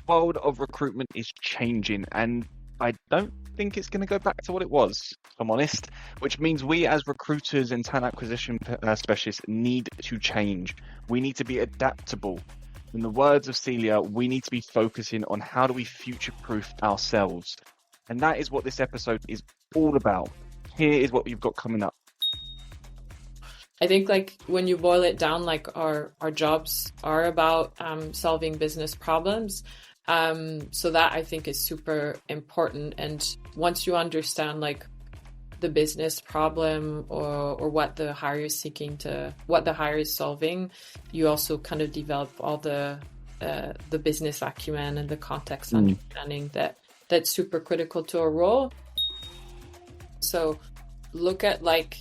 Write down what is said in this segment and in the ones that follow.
world of recruitment is changing, and I don't think it's going to go back to what it was, if I'm honest, which means we as recruiters and talent acquisition specialists need to change. We need to be adaptable. In the words of Celia, we need to be focusing on how do we future-proof ourselves. And that is what this episode is all about. Here is what we've got coming up. I think like when you boil it down, like our jobs are about solving business problems. So that I think is super important. And once you understand like the business problem or what the hire is what the hire is solving, you also kind of develop all the business acumen and the context understanding that's super critical to a role. So look at like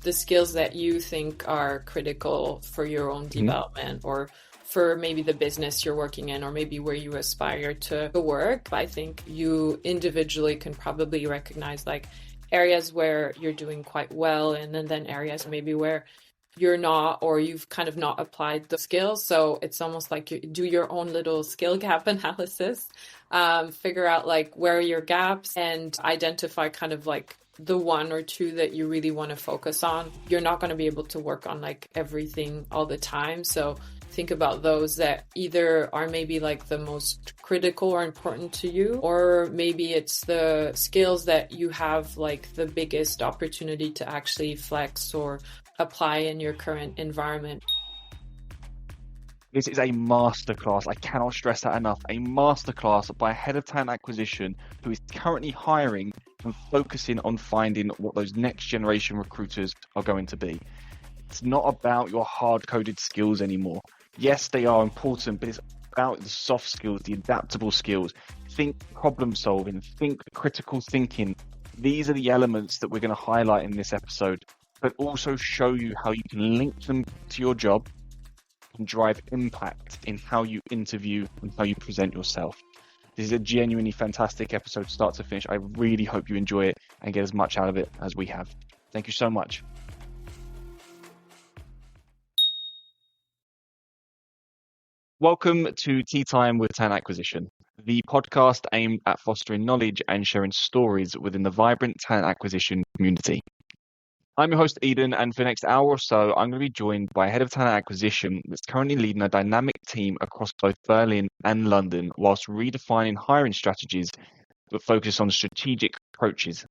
the skills that you think are critical for your own development or for maybe the business you're working in or maybe where you aspire to work. I think you individually can probably recognize like areas where you're doing quite well and then areas maybe where you're not or you've kind of not applied the skills. So it's almost like you do your own little skill gap analysis, figure out like where are your gaps and identify kind of like the one or two that you really want to focus on. You're not going to be able to work on like everything all the time. So think about those that either are maybe like the most critical or important to you, or maybe it's the skills that you have like the biggest opportunity to actually flex or apply in your current environment. This is a masterclass. I cannot stress that enough. A masterclass by a head of talent acquisition who is currently hiring and focusing on finding what those next generation recruiters are going to be. It's not about your hard-coded skills anymore. Yes, they are important, but it's about the soft skills, the adaptable skills. Think problem solving, think critical thinking. These are the elements that we're going to highlight in this episode, but also show you how you can link them to your job and drive impact in how you interview and how you present yourself. This is a genuinely fantastic episode, start to finish. I really hope you enjoy it and get as much out of it as we have. Thank you so much. Welcome to Tea Time with Talent Acquisition, the podcast aimed at fostering knowledge and sharing stories within the vibrant talent acquisition community. I'm your host, Eden, and for the next hour or so, I'm going to be joined by a head of talent acquisition that's currently leading a dynamic team across both Berlin and London, whilst redefining hiring strategies that focus on strategic approaches.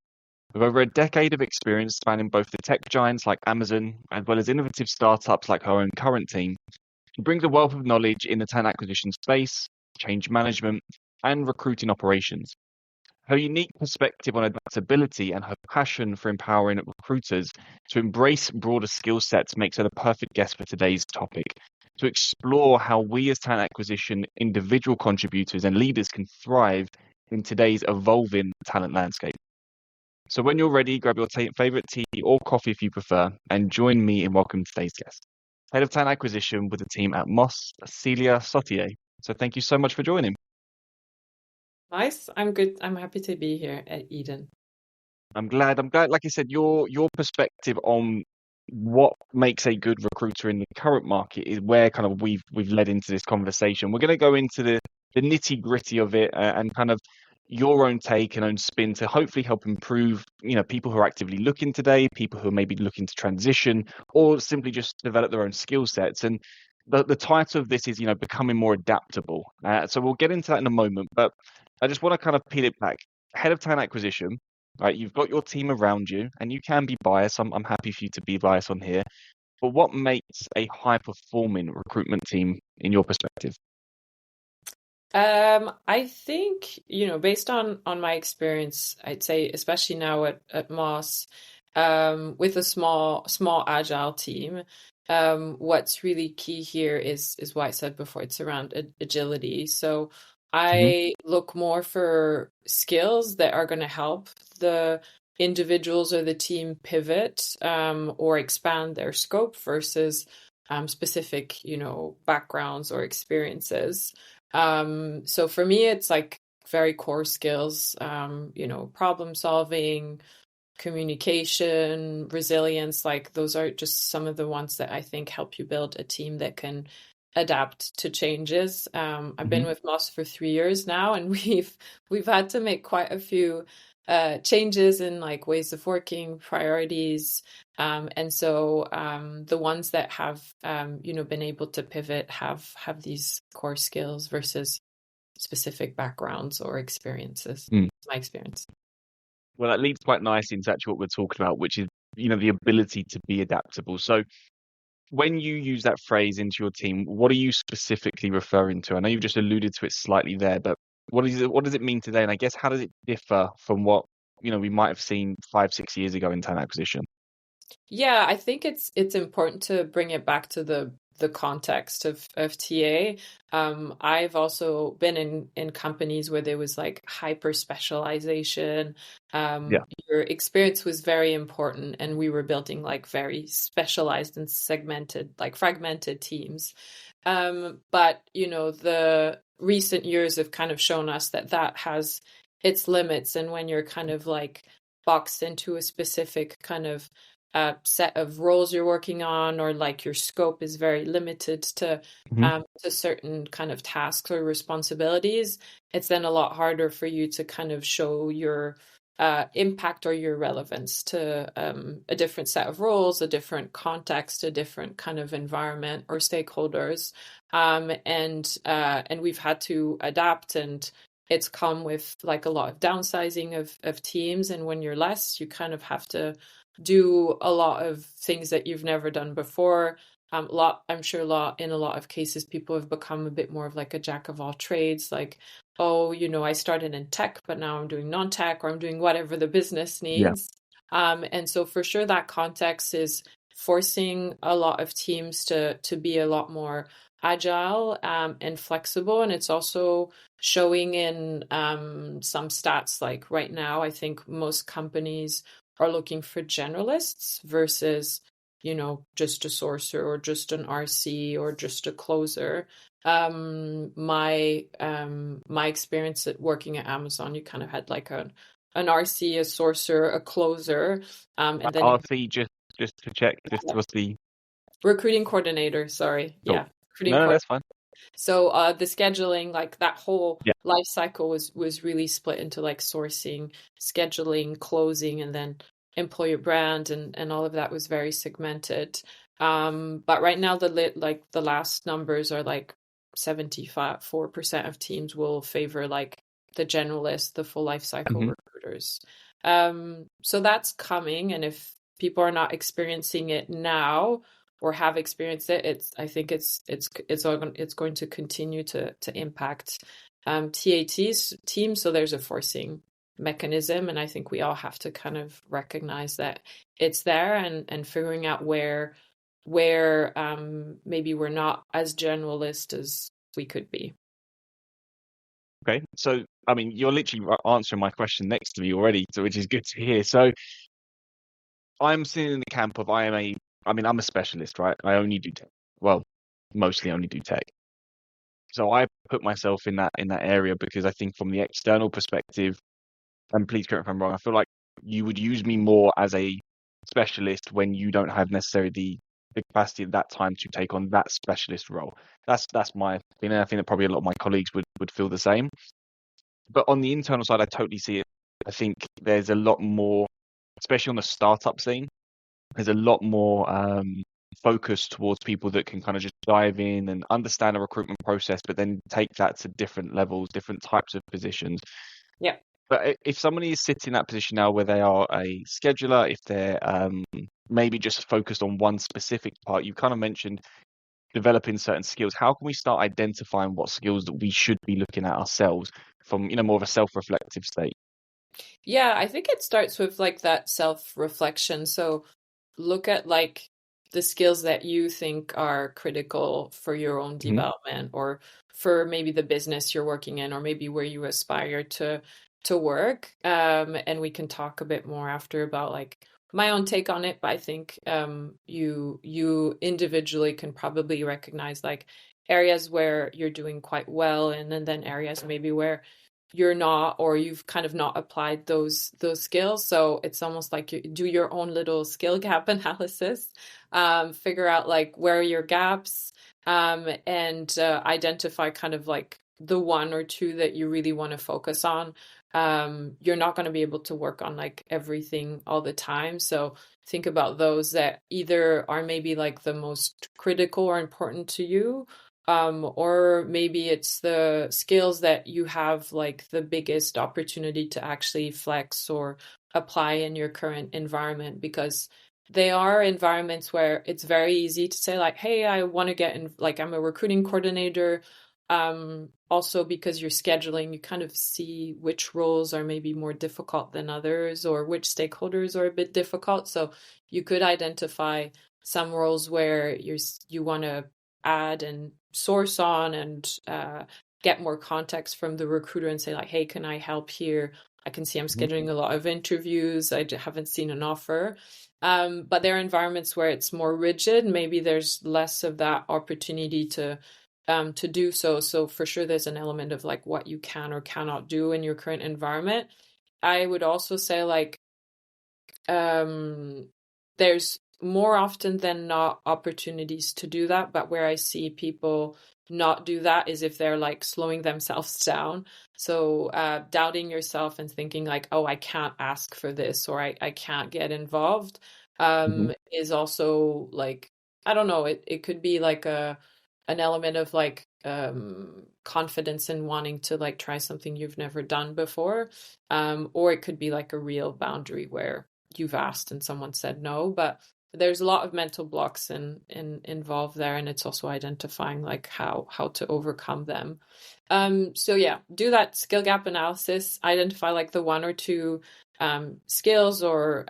With over a decade of experience spanning both the tech giants like Amazon, as well as innovative startups like her own current team, she brings a wealth of knowledge in the talent acquisition space, change management, and recruiting operations. Her unique perspective on adaptability and her passion for empowering recruiters to embrace broader skill sets makes her the perfect guest for today's topic, to explore how we as talent acquisition individual contributors and leaders can thrive in today's evolving talent landscape. So when you're ready, grab your favorite tea or coffee if you prefer, and join me in welcoming today's guest, Head of Talent Acquisition with the team at Moss, Célia Sauthier. So thank you so much for joining. Nice. I'm good. I'm happy to be here at Eden. I'm glad. Like I said, your perspective on what makes a good recruiter in the current market is where kind of we've led into this conversation. We're going to go into the nitty gritty of it and kind of your own take and own spin to hopefully help improve, people who are actively looking today, people who are maybe looking to transition or simply just develop their own skill sets. And the title of this is, becoming more adaptable. So we'll get into that in a moment, but I just want to kind of peel it back. Head of talent acquisition, right? You've got your team around you, and you can be biased. I'm happy for you to be biased on here. But what makes a high-performing recruitment team in your perspective? I think, based on my experience, I'd say, especially now at Moss, with a small agile team, what's really key here is what I said before. It's around agility. So I look more for skills that are going to help the individuals or the team pivot or expand their scope versus specific, backgrounds or experiences. So for me, it's like very core skills, problem solving, communication, resilience. Like those are just some of the ones that I think help you build a team that can adapt to changes. I've been with Moss for 3 years now, and we've had to make quite a few changes in like ways of working, priorities, and so the ones that have been able to pivot have these core skills versus specific backgrounds or experiences. My experience. Well, that leads quite nicely into actually what we're talking about, which is, the ability to be adaptable. So when you use that phrase into your team, what are you specifically referring to? I know you've just alluded to it slightly there, but what does it mean today? And I guess how does it differ from what, we might have seen 5, 6 years ago in talent acquisition? Yeah, I think it's important to bring it back to the context of TA. I've also been in companies where there was like hyper specialization. Your experience was very important, and we were building like very specialized and segmented, like fragmented teams. But the recent years have kind of shown us that has its limits, and when you're kind of like boxed into a specific kind of set of roles you're working on, or like your scope is very limited to certain kind of tasks or responsibilities, it's then a lot harder for you to kind of show your impact or your relevance to a different set of roles, a different context, a different kind of environment or stakeholders, and we've had to adapt, and it's come with like a lot of downsizing of teams, and when you're less, you kind of have to do a lot of things that you've never done before. I'm sure in a lot of cases, people have become a bit more of like a jack of all trades. Like, oh, I started in tech, but now I'm doing non-tech, or I'm doing whatever the business needs. And so for sure, that context is forcing a lot of teams to be a lot more agile and flexible. And it's also showing in some stats. Like right now, I think most companies are looking for generalists versus, just a sourcer or just an RC or just a closer. My experience at working at Amazon, you kind of had like an RC, a sourcer, a closer, and then RC, just to check, what's the recruiting coordinator. Sorry, cool. yeah, recruiting No, that's fine. So the scheduling, like that whole life cycle was really split into like sourcing, scheduling, closing, and then employer brand, and all of that was very segmented. But right now the last numbers are like 74% of teams will favor like the generalist, the full life cycle recruiters. So that's coming, and if people are not experiencing it now or have experienced it, I think it's going to continue to impact TAT's team. So there's a forcing mechanism, and I think we all have to kind of recognize that it's there, and figuring out where maybe we're not as generalist as we could be. Okay, so I mean, you're literally answering my question next to me already, which is good to hear. So I'm sitting in the camp of I'm a specialist, right? I only do tech. Well, mostly only do tech. So I put myself in that area because I think from the external perspective, and please correct me if I'm wrong, I feel like you would use me more as a specialist when you don't have necessarily the capacity at that time to take on that specialist role. That's my opinion. I think that probably a lot of my colleagues would feel the same. But on the internal side, I totally see it. I think there's a lot more, especially on the startup scene, there's a lot more focus towards people that can kind of just dive in and understand a recruitment process, but then take that to different levels, different types of positions. Yeah. But if somebody is sitting in that position now where they are a scheduler, if they're maybe just focused on one specific part, you kind of mentioned developing certain skills. How can we start identifying what skills that we should be looking at ourselves from, more of a self-reflective state? Yeah, I think it starts with like that self-reflection. So look at like the skills that you think are critical for your own development, or for maybe the business you're working in, or maybe where you aspire to work. And we can talk a bit more after about like my own take on it, but I think you individually can probably recognize like areas where you're doing quite well, and then areas maybe where you're not, or you've kind of not applied those skills. So it's almost like you do your own little skill gap analysis, figure out like where are your gaps, and identify kind of like the one or two that you really want to focus on. You're not going to be able to work on like everything all the time. So think about those that either are maybe like the most critical or important to you, or maybe it's the skills that you have like the biggest opportunity to actually flex or apply in your current environment, because they are environments where it's very easy to say like, hey, I want to get in, like I'm a recruiting coordinator. Also because you're scheduling, you kind of see which roles are maybe more difficult than others or which stakeholders are a bit difficult. So you could identify some roles where you want to add and source on and get more context from the recruiter and say like, hey, can I help here? I can see I'm scheduling a lot of interviews. I haven't seen an offer. But there are environments where it's more rigid. Maybe there's less of that opportunity to do so. So for sure, there's an element of like what you can or cannot do in your current environment. I would also say like there's more often than not opportunities to do that, but where I see people not do that is if they're like slowing themselves down. So doubting yourself and thinking like, oh, I can't ask for this or I can't get involved is also like, I don't know, it could be like an element of like confidence in wanting to like try something you've never done before, or it could be like a real boundary where you've asked and someone said no. But there's a lot of mental blocks involved there, and it's also identifying like how to overcome them. So yeah, do that skill gap analysis, identify like the one or two skills or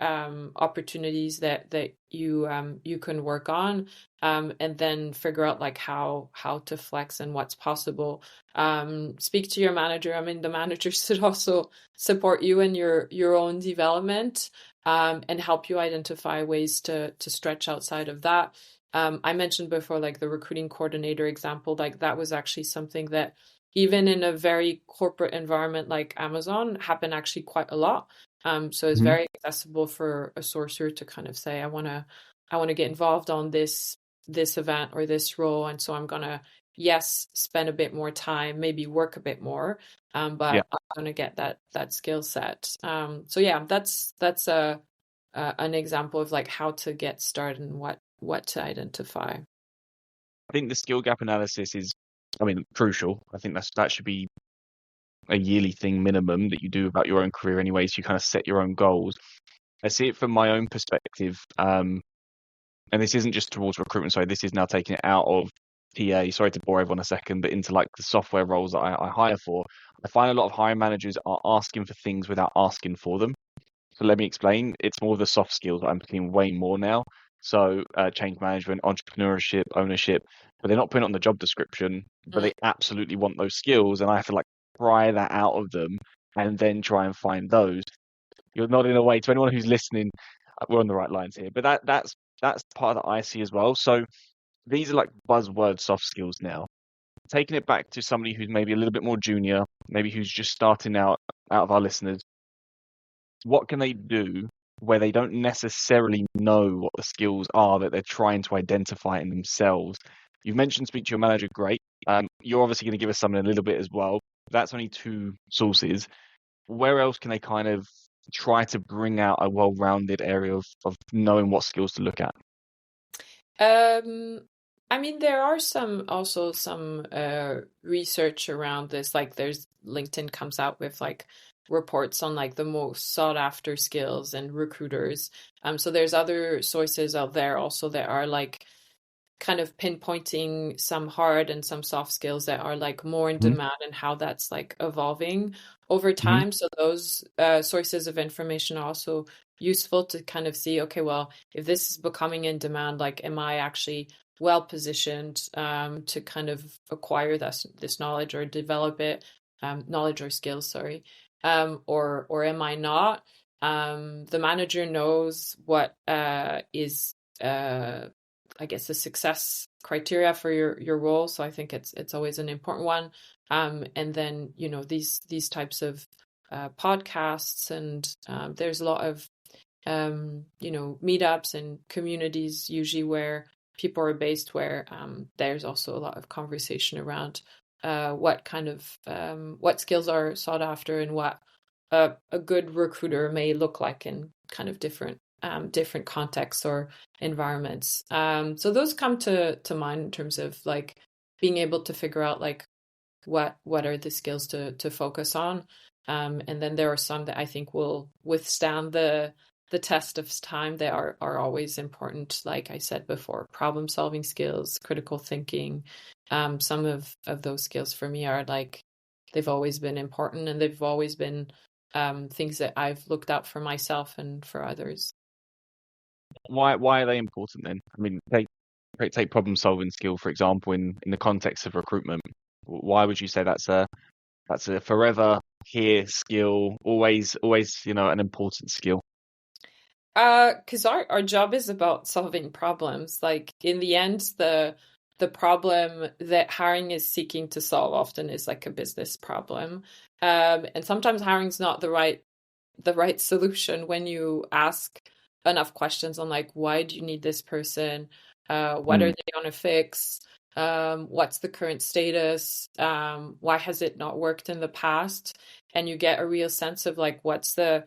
opportunities that you can work on, and then figure out like how to flex and what's possible. Speak to your manager. I mean, the manager should also support you in your own development, and help you identify ways to stretch outside of that. I mentioned before, like the recruiting coordinator example, like that was actually something that even in a very corporate environment like Amazon happened actually quite a lot. So it's very accessible for a sourcer to kind of say, I want to get involved on this event or this role. And so I'm going to, yes, spend a bit more time, maybe work a bit more, but Yeah. I'm going to get that skill set. So yeah, that's an example of like how to get started and what to identify. I think the skill gap analysis is, I mean, crucial. I think that should be a yearly thing minimum that you do about your own career anyway, so you kind of set your own goals. I see it from my own perspective, and this isn't just towards recruitment, sorry, this is now taking it out of TA, sorry to bore everyone a second, but into like the software roles that I hire for. I find a lot of hiring managers are asking for things without asking for them. So let me explain. It's more of the soft skills that I'm seeing way more now. So change management, entrepreneurship, ownership, but they're not putting it on the job description, but they absolutely want those skills. And I have to like pry that out of them and then try and find those. You're nodding away to anyone who's listening. We're on the right lines here, but that's part that I see as well. So these are like buzzword soft skills now. Taking it back to somebody who's maybe a little bit more junior, maybe who's just starting out of our listeners, what can they do where they don't necessarily know what the skills are that they're trying to identify in themselves? You've mentioned speak to your manager, great. You're obviously going to give us something a little bit as well. That's only two sources. Where else can they kind of try to bring out a well-rounded area of knowing what skills to look at? I mean, there are some research around this. Like, there's LinkedIn comes out with like reports on like the most sought after skills and recruiters. So there's other sources out there also that are like kind of pinpointing some hard and some soft skills that are like more in demand and how that's like evolving over time. So those sources of information are also useful to kind of see, okay, well, if this is becoming in demand, like, am I actually well positioned to kind of acquire this knowledge or develop it, knowledge or skills, sorry, or am I not? The manager knows what is I guess the success criteria for your role. So I think it's always an important one. And then, you know, these types of podcasts and there's a lot of, you know, meetups and communities usually where people are based, where there's also a lot of conversation around what kind of what skills are sought after and what a good recruiter may look like in kind of different contexts or environments. So those come to mind in terms of like being able to figure out like what are the skills to focus on. And then there are some that I think will withstand the test of time. They are always important. Like I said before, problem solving skills, critical thinking. Some of those skills for me are like, they've always been important, and they've always been things that I've looked out for myself and for others. Why are they important then? I mean, take problem solving skill, for example, in the context of recruitment. Why would you say that's a forever here skill, always an important skill? Because our job is about solving problems. Like in the end, the problem that hiring is seeking to solve often is like a business problem. And sometimes hiring's not the right solution when you ask enough questions on like, why do you need this person? What are they going to fix? What's the current status? Why has it not worked in the past? And you get a real sense of like, what's the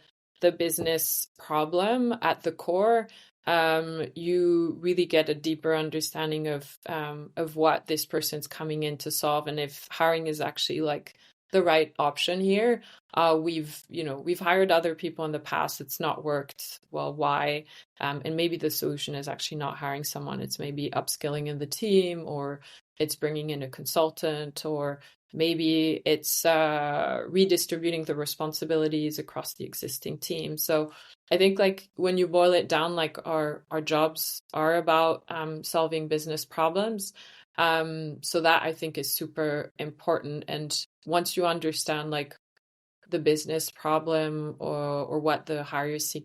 business problem at the core. You really get a deeper understanding of what this person's coming in to solve, and if hiring is actually like the right option here. We've hired other people in the past. It's not worked. Well, why? And maybe the solution is actually not hiring someone. It's maybe upskilling in the team, or it's bringing in a consultant, or maybe it's redistributing the responsibilities across the existing team. So I think like when you boil it down, like our jobs are about solving business problems. So that I think is super important. And once you understand like the business problem or what the hire is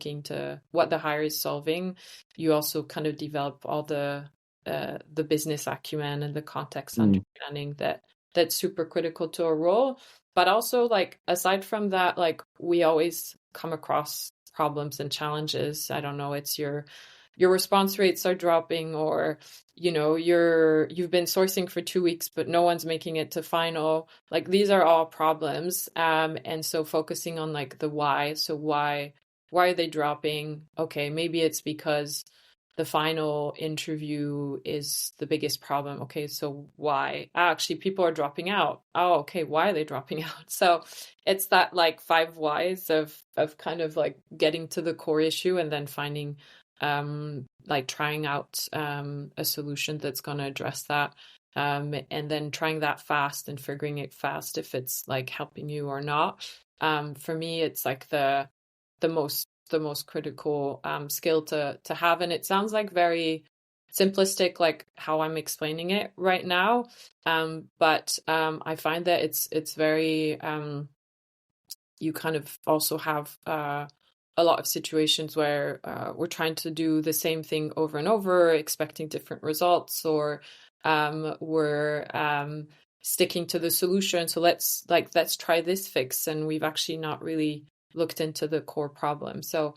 what the hire is solving, you also kind of develop all the business acumen and the context understanding that's super critical to a role. But also like aside from that, like we always come across problems and challenges. I don't know, it's your response rates are dropping, or you've been sourcing for 2 weeks but no one's making it to final. Like these are all problems, and so focusing on like the why. So why are they dropping? Okay, maybe it's because the final interview is the biggest problem. Okay, so why? Actually, people are dropping out. Oh, okay, why are they dropping out? So it's that like 5 whys of kind of like getting to the core issue, and then finding like trying out a solution that's going to address that, and then trying that fast and figuring it fast if it's like helping you or not. For me, it's like the most critical skill to have. And it sounds like very simplistic, like how I'm explaining it right now. But I find that it's very you kind of also have a lot of situations where we're trying to do the same thing over and over, expecting different results, or we're sticking to the solution. So let's try this fix, and we've actually not really looked into the core problem. So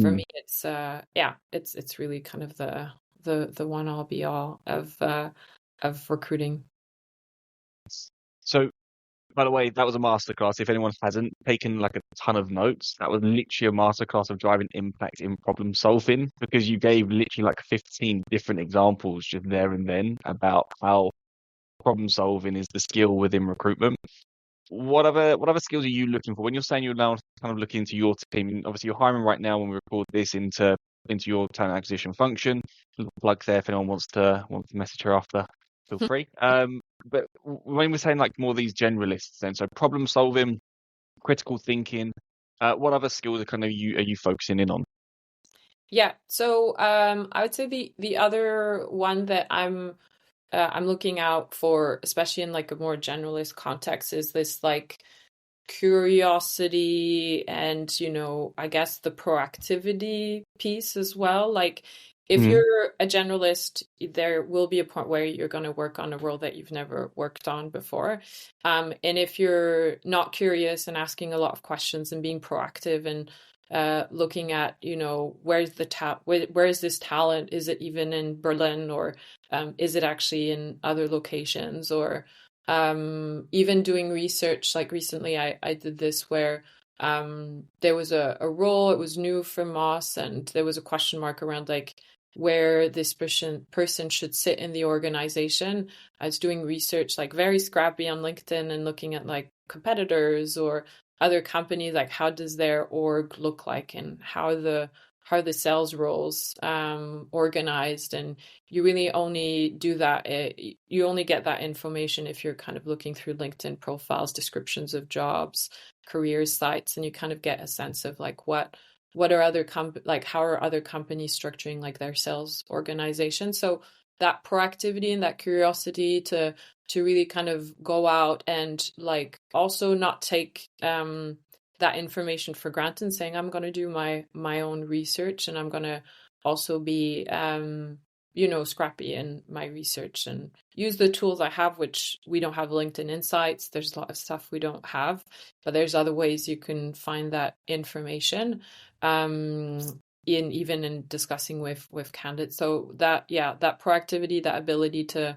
for me, it's it's really kind of the one all be all of recruiting. So, by the way, that was a masterclass. If anyone hasn't taken like a ton of notes, that was literally a masterclass of driving impact in problem solving, because you gave literally like 15 different examples just there and then about how problem solving is the skill within recruitment. What other skills are you looking for when you're saying you're now kind of looking into your team? Obviously, you're hiring right now when we record this into your talent acquisition function. Little plug there if anyone wants to message her after. Feel free. But when we're saying like more of these generalists, then so problem solving, critical thinking, what other skills are you focusing in on? Yeah, so I would say the other one that I'm looking out for, especially in like a more generalist context, is this like curiosity and, I guess the proactivity piece as well. Like if you're a generalist, there will be a point where you're going to work on a role that you've never worked on before. And if you're not curious and asking a lot of questions and being proactive and looking at, where's where is this talent? Is it even in Berlin, or is it actually in other locations? Or even doing research. Like recently, I did this where there was a role, it was new for Moss, and there was a question mark around like where this person should sit in the organization. I was doing research, like very scrappy on LinkedIn, and looking at like competitors or other companies, like how does their org look like, and how are the sales roles organized. And you really only do that, you only get that information if you're kind of looking through LinkedIn profiles, descriptions of jobs, career sites, and you kind of get a sense of like what are other like how are other companies structuring like their sales organization. So that proactivity and that curiosity to really kind of go out and like also not take that information for granted, and saying I'm going to do my own research, and I'm going to also be scrappy in my research and use the tools I have, which we don't have LinkedIn Insights. There's a lot of stuff we don't have, but there's other ways you can find that information, even in discussing with candidates. So that proactivity, that ability to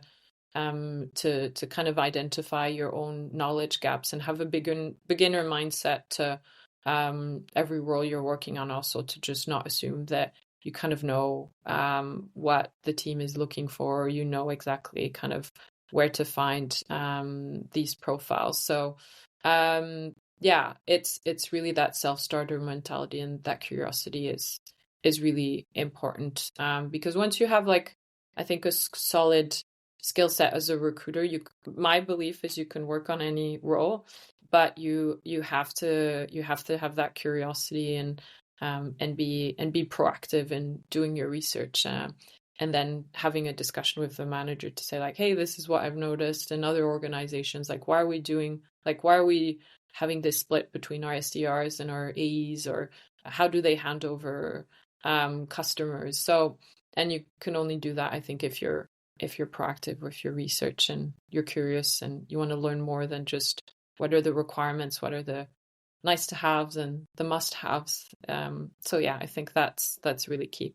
kind of identify your own knowledge gaps and have a beginner mindset to every role you're working on, also to just not assume that you kind of know what the team is looking for, or exactly kind of where to find these profiles. So it's really that self-starter mentality, and that curiosity is really important, because once you have like, I think, a solid skill set as a recruiter, my belief is you can work on any role, but you have to have that curiosity and be proactive in doing your research, and then having a discussion with the manager to say like, hey, this is what I've noticed in other organizations. Like, why are we having this split between our SDRs and our AEs, or how do they hand over customers? So, and you can only do that, I think, if you're proactive with your research and you're curious and you want to learn more than just what are the requirements, what are the nice to haves and the must haves. I think that's really key.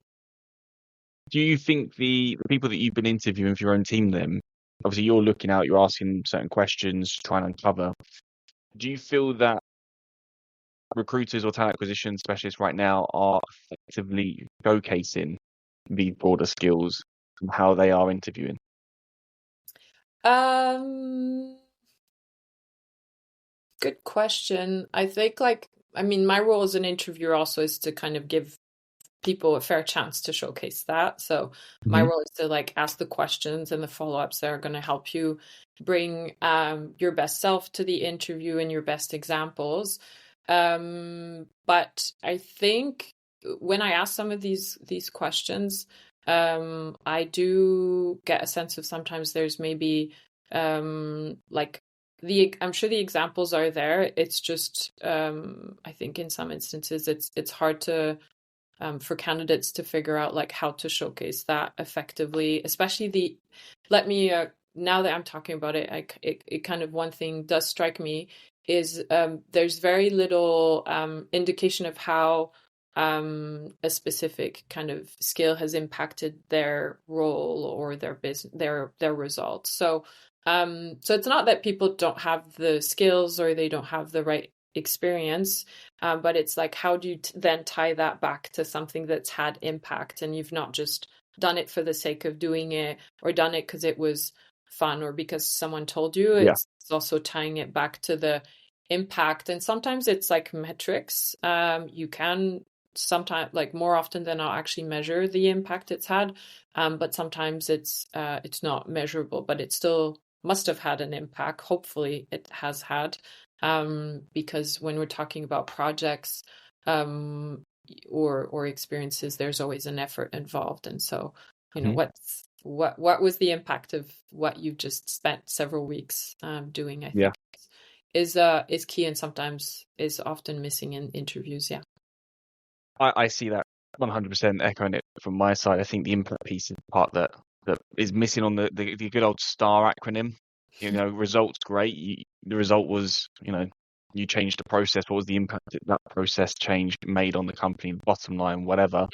Do you think the people that you've been interviewing for your own team, then obviously you're looking out, you're asking certain questions, trying to uncover. Do you feel that recruiters or talent acquisition specialists right now are effectively showcasing these broader skills from how they are interviewing? Good question. I think my role as an interviewer also is to kind of give people a fair chance to showcase that. So my role is to like ask the questions and the follow-ups that are going to help you bring your best self to the interview and your best examples. But I think when I ask some of these questions, I do get a sense of sometimes there's maybe like I'm sure the examples are there. It's just I think in some instances it's hard to for candidates to figure out like how to showcase that effectively, especially now that I'm talking about it, it kind of, one thing does strike me is there's very little indication of how a specific kind of skill has impacted their role or their business, their results. So it's not that people don't have the skills or they don't have the right experience, but it's like, how do you then tie that back to something that's had impact, and you've not just done it for the sake of doing it or done it because it was fun or because someone told you. It's also tying it back to the impact, and sometimes it's like metrics. You can sometimes, like more often than not, actually measure the impact it's had, but sometimes it's not measurable, but it still must have had an impact. Hopefully it has had, because when we're talking about projects or experiences, there's always an effort involved. And so, what was the impact of what you've just spent several weeks doing, I think is key, and sometimes is often missing in interviews. Yeah. I see that 100% echoing it from my side. I think the impact piece is the part that is missing on the good old STAR acronym. Results great. The result was, you changed the process. What was the impact that that process change made on the company, the bottom line, whatever.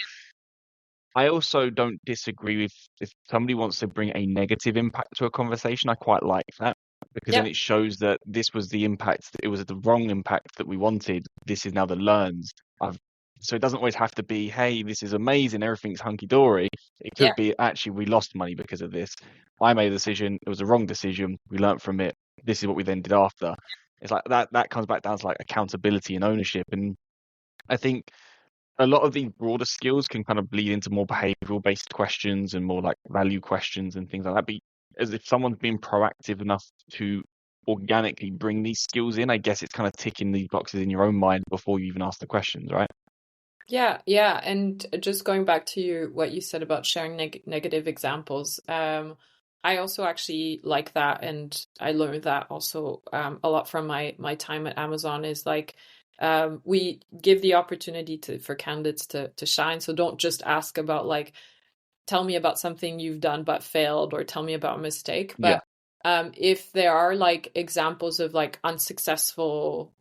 I also don't disagree with if somebody wants to bring a negative impact to a conversation. I quite like that because then Yeah, it shows that this was the impact, it was the wrong impact that we wanted. This is now the learns. I've, so it doesn't always have to be, hey, this is amazing, everything's hunky dory. It yeah, could be actually we lost money because of this. I made a decision, it was a wrong decision. We learned from it. This is what we then did after. It's like that comes back down to like accountability and ownership. And I think a lot of these broader skills can kind of bleed into more behavioral based questions and more like value questions and things like that. But as if someone's been proactive enough to organically bring these skills in, I guess it's kind of ticking these boxes in your own mind before you even ask the questions, right? yeah, yeah. And just going back to what you said about sharing negative examples, I also actually like that, and I learned that also a lot from my time at Amazon. Is like we give the opportunity for candidates to shine. So don't just ask about like tell me about something you've done but failed, or tell me about a mistake. Yeah. But if there are like examples of like unsuccessful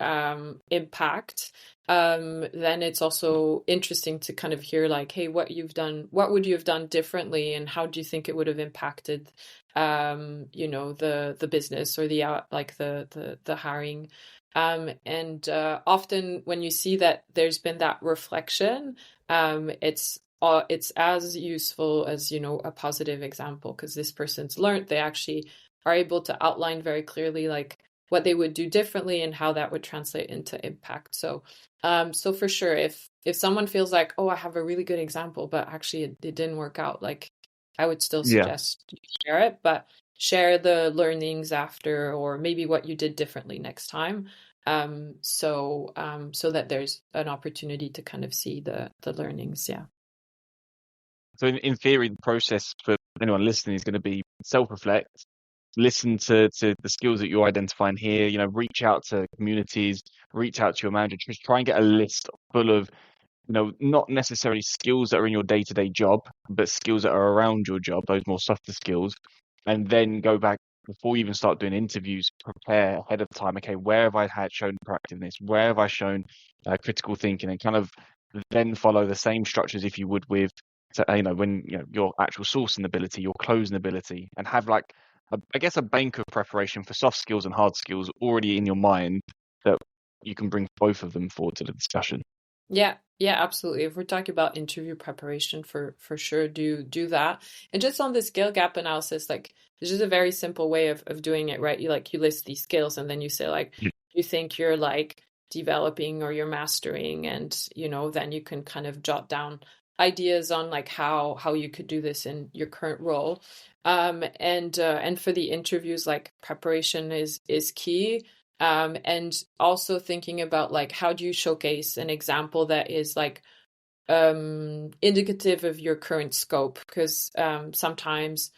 impact, then it's also interesting to kind of hear like, hey, what you've done, what would you have done differently, and how do you think it would have impacted, the business or the hiring. And often when you see that there's been that reflection, it's as useful as a positive example, because this person's learned, they actually are able to outline very clearly like what they would do differently and how that would translate into impact. So for sure, if someone feels like, oh, I have a really good example but actually it didn't work out, like I would still Yeah. suggest you share it, but share the learnings after, or maybe what you did differently next time, so that there's an opportunity to kind of see the learnings. Yeah. So in theory, the process for anyone listening is going to be self-reflect, listen to the skills that you're identifying here, reach out to communities, reach out to your manager, just try and get a list full of not necessarily skills that are in your day-to-day job, but skills that are around your job, those more softer skills, and then go back before you even start doing interviews, prepare ahead of time. Okay, where have I had shown proactiveness? Where have I shown critical thinking? And kind of then follow the same structures if you would with, when your actual sourcing ability, your closing ability, and have like I guess a bank of preparation for soft skills and hard skills already in your mind that you can bring both of them forward to the discussion. Yeah, yeah, absolutely. If we're talking about interview preparation, for sure, do that. And just on the skill gap analysis, like this is a very simple way of doing it, right? You list these skills and then you say like you think you're like developing or you're mastering, and then you can kind of jot down ideas on like how you could do this in your current role. And for the interviews, like preparation is key. And also thinking about like how do you showcase an example that is like indicative of your current scope, because sometimes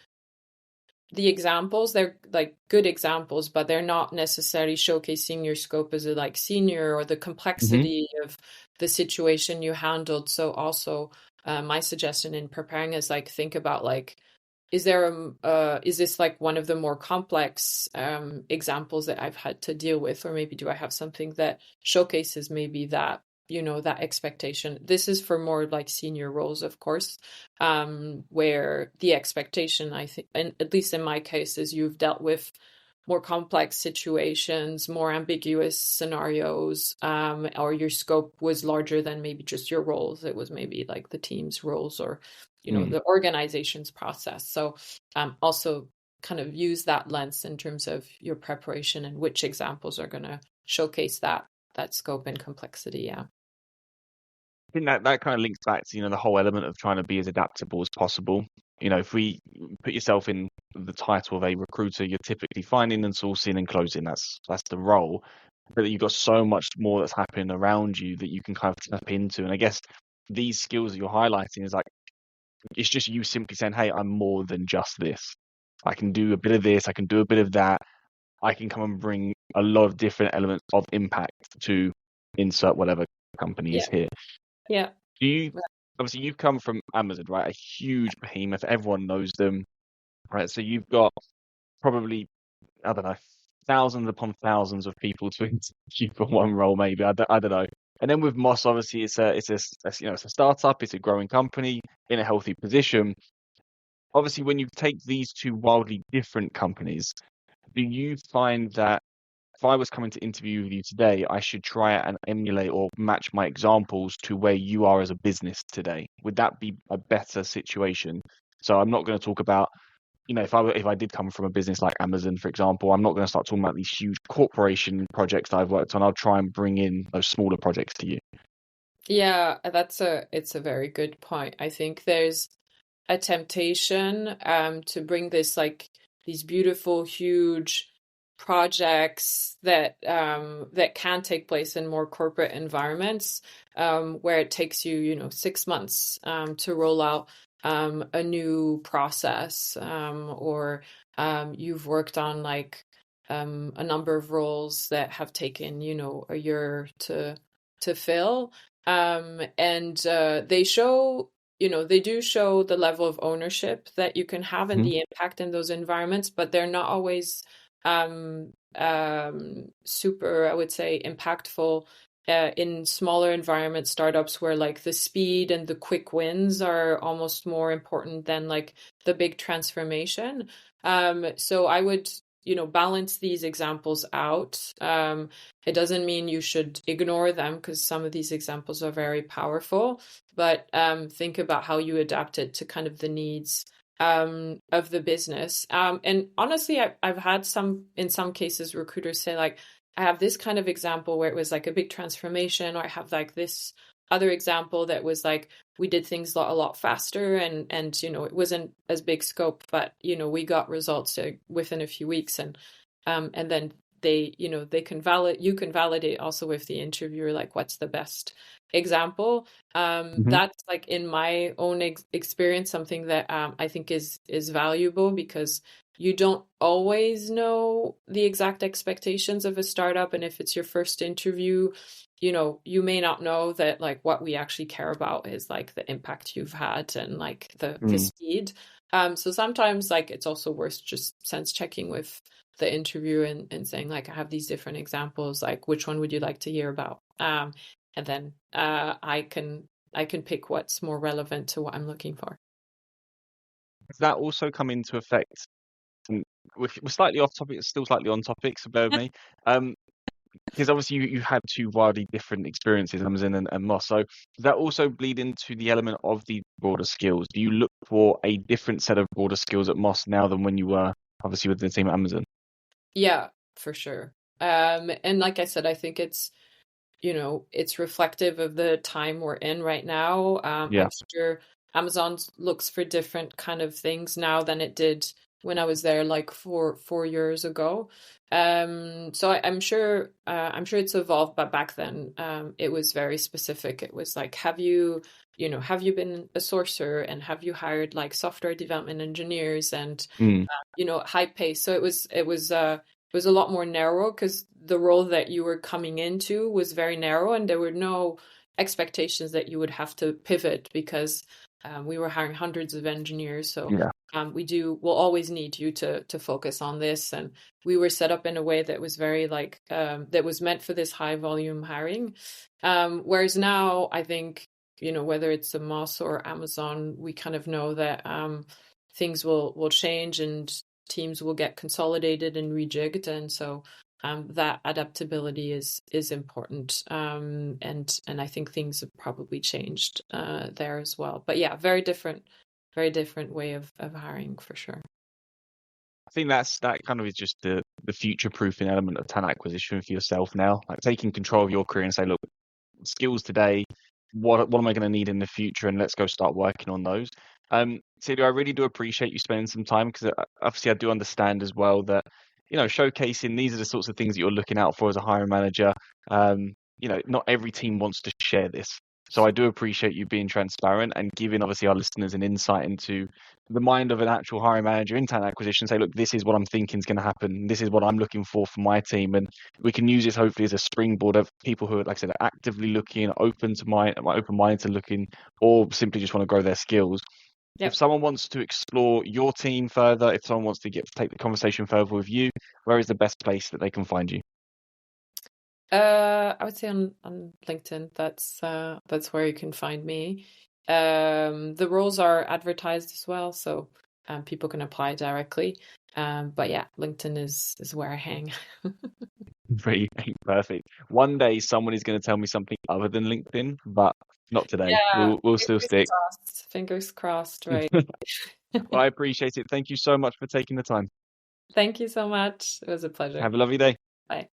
the examples, they're like good examples, but they're not necessarily showcasing your scope as a like senior, or the Hmm. complexity of the situation you handled. So also my suggestion in preparing is like think about like is this like one of the more complex examples that I've had to deal with, or maybe do I have something that showcases maybe that that expectation. This is for more like senior roles, of course, where the expectation, I think, and at least in my case, is you've dealt with more complex situations, more ambiguous scenarios, or your scope was larger than maybe just your roles. It was maybe like the team's roles, or the organization's process. So also kind of use that lens in terms of your preparation and which examples are going to showcase that scope and complexity. Yeah. I think that kind of links back to, the whole element of trying to be as adaptable as possible. If we put yourself in the title of a recruiter, you're typically finding and sourcing and closing. That's the role. But you've got so much more that's happening around you that you can kind of tap into. And I guess these skills that you're highlighting is like, it's just you simply saying, hey, I'm more than just this. I can do a bit of this, I can do a bit of that. I can come and bring a lot of different elements of impact to insert whatever company Yeah. is here. Yeah. Do you obviously you've come from Amazon, right? A huge behemoth. Everyone knows them, right? So you've got probably, I don't know, thousands upon thousands of people to interview for one role, maybe. I don't know. And then with Moss, obviously, it's a startup, it's a growing company in a healthy position. Obviously, when you take these two wildly different companies, do you find that if I was coming to interview with you today, I should try and emulate or match my examples to where you are as a business today? Would that be a better situation? So I'm not going to talk about, if I did come from a business like Amazon, for example, I'm not going to start talking about these huge corporation projects that I've worked on. I'll try and bring in those smaller projects to you. Yeah, it's a very good point. I think there's a temptation to bring this like these beautiful, huge projects that can take place in more corporate environments, where it takes you, 6 months to roll out a new process, or you've worked on like a number of roles that have taken, a year to fill. And they do show the level of ownership that you can have and Mhm. the impact in those environments, but they're not always super, I would say, impactful in smaller environment startups where like the speed and the quick wins are almost more important than like the big transformation. So I would, balance these examples out. It doesn't mean you should ignore them because some of these examples are very powerful, but think about how you adapt it to kind of the needs of the business. And honestly, I've had in some cases, recruiters say like, I have this kind of example where it was like a big transformation, or I have like this other example that was like we did things a lot faster, and it wasn't as big scope, but we got results within a few weeks, and then they can you can validate also with the interviewer like what's the best example. Mhm. That's like in my own experience something that I think is valuable, because you don't always know the exact expectations of a startup, and if it's your first interview, you may not know that like what we actually care about is like the impact you've had and like the Mm. speed. So sometimes like it's also worth just sense checking with the interview and saying like, I have these different examples, like which one would you like to hear about? And then I can pick what's more relevant to what I'm looking for. Does that also come into effect? And we're slightly off topic, still slightly on topic, so bear with me. Um, because obviously you had two wildly different experiences, Amazon and Moss. So does that also bleed into the element of the broader skills? Do you look for a different set of broader skills at Moss now than when you were obviously with the team at Amazon? Yeah, for sure. And like I said, I think it's reflective of the time we're in right now. Yeah. I'm sure Amazon looks for different kind of things now than it did when I was there like 4 years ago. So I'm sure it's evolved, but back then, it was very specific. It was like, have you been a sourcer, and have you hired like software development engineers, and Mm. high pace. So it was a lot more narrow, because the role that you were coming into was very narrow, and there were no expectations that you would have to pivot, because we were hiring hundreds of engineers. So Yeah. we'll always need you to focus on this. And we were set up in a way that was very like that was meant for this high volume hiring. Whereas now, I think, whether it's a Moss or Amazon, we kind of know that things will change, and teams will get consolidated and rejigged, and so that adaptability is important. And I think things have probably changed there as well. But yeah, very different way of hiring for sure. I think that kind of is just the future proofing element of talent acquisition for yourself now, like taking control of your career and say, look, skills today, what am I going to need in the future, and let's go start working on those. Celia, I really do appreciate you spending some time, because obviously I do understand as well that showcasing these are the sorts of things that you're looking out for as a hiring manager. Not every team wants to share this, so I do appreciate you being transparent and giving obviously our listeners an insight into the mind of an actual hiring manager in talent acquisition. Say, look, this is what I'm thinking is going to happen. This is what I'm looking for my team, and we can use this hopefully as a springboard of people who are, like I said, are actively looking, open-minded to looking, or simply just want to grow their skills. If someone wants to explore your team further, if someone wants to take the conversation further with you, where is the best place that they can find you? I would say on LinkedIn. That's where you can find me. The roles are advertised as well, so people can apply directly. But yeah, LinkedIn is where I hang. Perfect. One day someone is going to tell me something other than LinkedIn, but not today. Yeah, We'll still stick. Fingers crossed, right? Well, I appreciate it. Thank you so much for taking the time. Thank you so much. It was a pleasure. Have a lovely day. Bye.